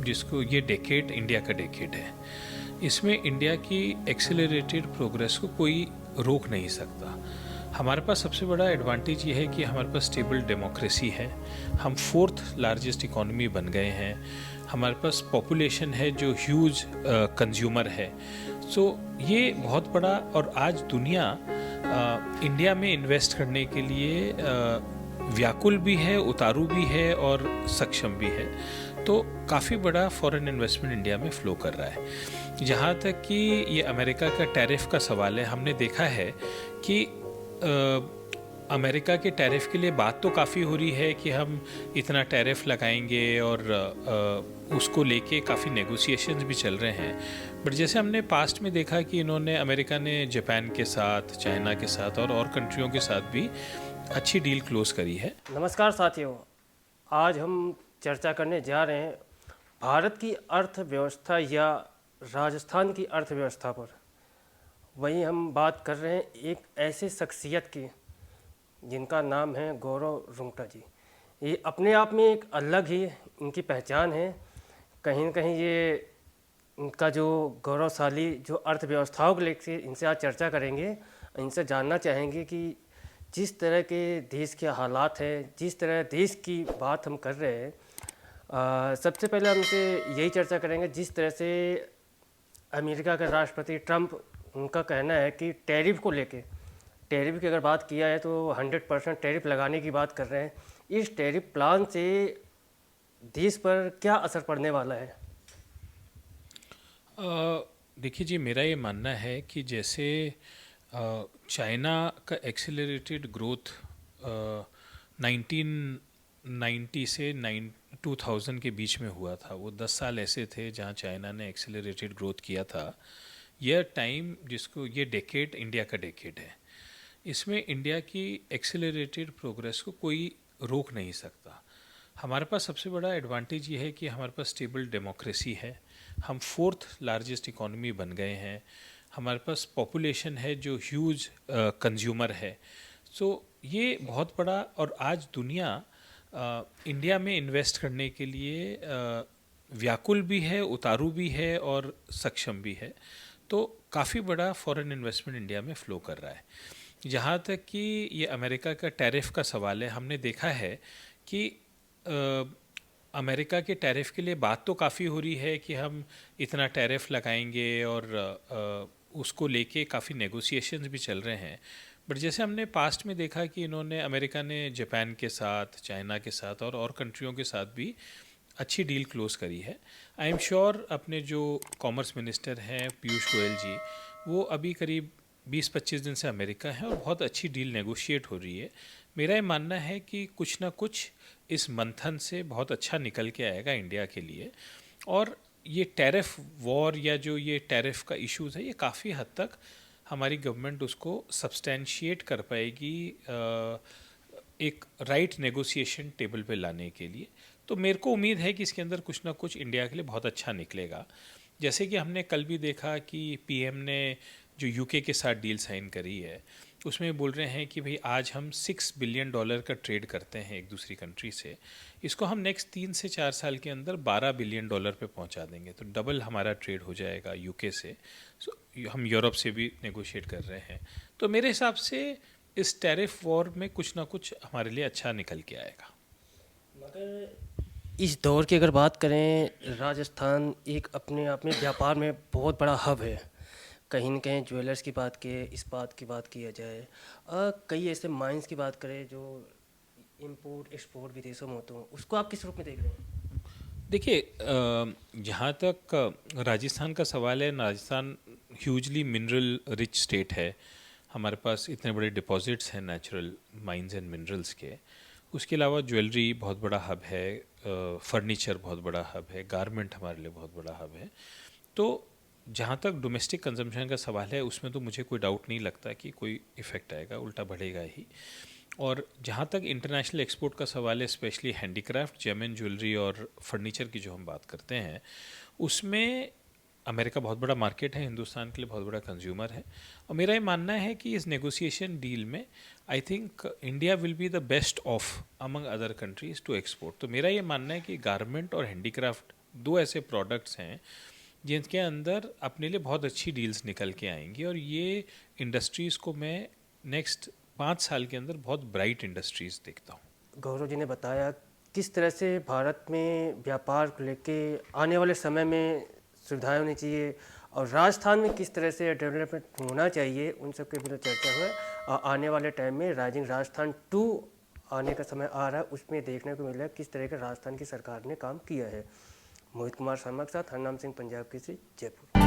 जिसको ये decade India का डेकेड है, इसमें इंडिया की एक्सेलरेटेड प्रोग्रेस को कोई रोक नहीं सकता। हमारे पास सबसे बड़ा एडवांटेज ये है कि हमारे पास स्टेबल डेमोक्रेसी है, हम फोर्थ लार्जेस्ट इकोनॉमी बन गए हैं, हमारे पास पॉपुलेशन है जो ह्यूज कंज्यूमर है। सो ये बहुत बड़ा, और आज दुनिया इंडिया में इन्वेस्ट करने के लिए व्याकुल भी है, उतारू भी है और सक्षम भी है। तो काफ़ी बड़ा फॉरेन इन्वेस्टमेंट इंडिया में फ़्लो कर रहा है। जहाँ तक कि ये अमेरिका का टैरिफ का सवाल है, हमने देखा है कि अमेरिका के टैरिफ के लिए बात तो काफ़ी हो रही है कि हम इतना टैरिफ लगाएंगे, और उसको लेके काफ़ी नेगोशिएशंस भी चल रहे हैं। बट जैसे हमने पास्ट में देखा कि अमेरिका ने जापान के साथ, चाइना के साथ और कंट्रियों के साथ भी अच्छी डील क्लोज करी है। नमस्कार साथियों, आज हम चर्चा करने जा रहे हैं भारत की अर्थव्यवस्था या राजस्थान की अर्थव्यवस्था पर। वहीं हम बात कर रहे हैं एक ऐसे शख्सियत की जिनका नाम है गौरव रुंगटा जी। ये अपने आप में एक अलग ही इनकी पहचान है। कहीं न कहीं ये इनका जो गौरवशाली जो अर्थव्यवस्थाओं को लेकर इनसे आज चर्चा करेंगे। इनसे जानना चाहेंगे कि जिस तरह के देश के हालात हैं, जिस तरह देश की बात हम कर रहे हैं, सबसे पहले हमसे यही चर्चा करेंगे जिस तरह से अमेरिका के राष्ट्रपति ट्रंप, उनका कहना है कि टैरिफ को लेके, टैरिफ की अगर बात किया है तो 100% टैरिफ लगाने की बात कर रहे हैं। इस टैरिफ प्लान से देश पर क्या असर पड़ने वाला है? देखिए जी, मेरा ये मानना है कि जैसे चाइना का एक्सेलरेटेड ग्रोथ 1990 से 2000 के बीच में हुआ था, वो 10 साल ऐसे थे जहाँ चाइना ने एक्सेलरेटेड ग्रोथ किया था। यह टाइम, जिसको ये डेकेड इंडिया का डेकेड है, इसमें इंडिया की एक्सेलरेटेड प्रोग्रेस को कोई रोक नहीं सकता। हमारे पास सबसे बड़ा एडवांटेज ये है कि हमारे पास स्टेबल डेमोक्रेसी है, हम फोर्थ लार्जेस्ट इकोनॉमी बन गए हैं, हमारे पास पॉपुलेशन है जो ह्यूज कंज्यूमर है। सो ये बहुत बड़ा, और आज दुनिया इंडिया में इन्वेस्ट करने के लिए व्याकुल भी है, उतारू भी है और सक्षम भी है। तो काफ़ी बड़ा फॉरेन इन्वेस्टमेंट इंडिया में फ़्लो कर रहा है। जहाँ तक कि ये अमेरिका का टैरिफ का सवाल है, हमने देखा है कि अमेरिका के टैरिफ के लिए बात तो काफ़ी हो रही है कि हम इतना टैरिफ लगाएंगे, और उसको लेके काफ़ी नेगोशिएशंस भी चल रहे हैं। बट जैसे हमने पास्ट में देखा कि अमेरिका ने जापान के साथ, चाइना के साथ और कंट्रियों के साथ भी अच्छी डील क्लोज करी है। आई एम श्योर अपने जो कॉमर्स मिनिस्टर हैं पीयूष गोयल जी, वो अभी करीब 20-25 दिन से अमेरिका हैं और बहुत अच्छी डील नेगोशिएट हो रही है। मेरा ये मानना है कि कुछ ना कुछ इस मंथन से बहुत अच्छा निकल के आएगा इंडिया के लिए। और ये टैरिफ वॉर या जो ये टैरिफ का इश्यूज़ है, ये काफ़ी हद तक हमारी गवर्नमेंट उसको सब्सटैंशिएट कर पाएगी एक राइट नेगोशिएशन टेबल पे लाने के लिए। तो मेरे को उम्मीद है कि इसके अंदर कुछ ना कुछ इंडिया के लिए बहुत अच्छा निकलेगा। जैसे कि हमने कल भी देखा कि पीएम ने जो यूके के साथ डील साइन करी है, उसमें बोल रहे हैं कि भाई आज हम $6 बिलियन का ट्रेड करते हैं एक दूसरी कंट्री से, इसको हम नेक्स्ट 3 से 4 साल के अंदर $12 बिलियन पे पहुंचा देंगे। तो डबल हमारा ट्रेड हो जाएगा यूके से। सो हम यूरोप से भी नेगोशिएट कर रहे हैं। तो मेरे हिसाब से इस टैरिफ वॉर में कुछ ना कुछ हमारे लिए अच्छा निकल के आएगा। मगर इस दौर की अगर बात करें, राजस्थान एक अपने आप में व्यापार में बहुत बड़ा हब है। कहीं न कहीं ज्वेलर्स की बात की, इस्पात की बात किया जाए, कई ऐसे माइंस की बात करें जो इंपोर्ट एक्सपोर्ट विदेशों में होते हैं, उसको आप किस रूप में देख रहे हैं? देखिए, जहाँ तक राजस्थान का सवाल है, Rajasthan hugely mineral rich state है। हमारे पास इतने बड़े डिपॉजिट्स हैं नेचुरल माइंस एंड मिनरल्स के। उसके अलावा ज्वेलरी बहुत बड़ा हब है, फर्नीचर बहुत बड़ा हब है, गारमेंट हमारे लिए बहुत बड़ा हब है। तो जहाँ तक डोमेस्टिक कंजम्पशन का सवाल है, उसमें तो मुझे कोई डाउट नहीं लगता कि कोई इफ़ेक्ट आएगा, उल्टा बढ़ेगा ही। और जहाँ तक इंटरनेशनल एक्सपोर्ट का सवाल है, स्पेशली हैंडीक्राफ्ट, जेम ज्वेलरी और फर्नीचर की जो हम बात करते हैं, उसमें अमेरिका बहुत बड़ा मार्केट है, हिंदुस्तान के लिए बहुत बड़ा कंज्यूमर है। और मेरा ये मानना है कि इस नेगोशिएशन डील में I think India will be the best of among other countries to export. तो मेरा ये मानना है कि गारमेंट और हैंडीक्राफ्ट दो ऐसे प्रोडक्ट्स हैं जिनके अंदर अपने लिए बहुत अच्छी डील्स निकल के आएंगी, और ये इंडस्ट्रीज़ को मैं नेक्स्ट 5 साल के अंदर बहुत ब्राइट इंडस्ट्रीज़ देखता हूँ। गौरव जी ने बताया किस तरह से भारत में व्यापार को लेके आने वाले समय में सुविधाएं होनी चाहिए और राजस्थान में किस तरह से डेवलपमेंट होना चाहिए, उन सब के बारे में चर्चा हुआ। और आने वाले टाइम में राइजिंग राजस्थान 2 आने का समय आ रहा है, उसमें देखने को मिला किस तरह का राजस्थान की सरकार ने काम किया है। मोहित कुमार शर्मा के साथ हरनाम सिंह, पंजाब केसरी, जयपुर।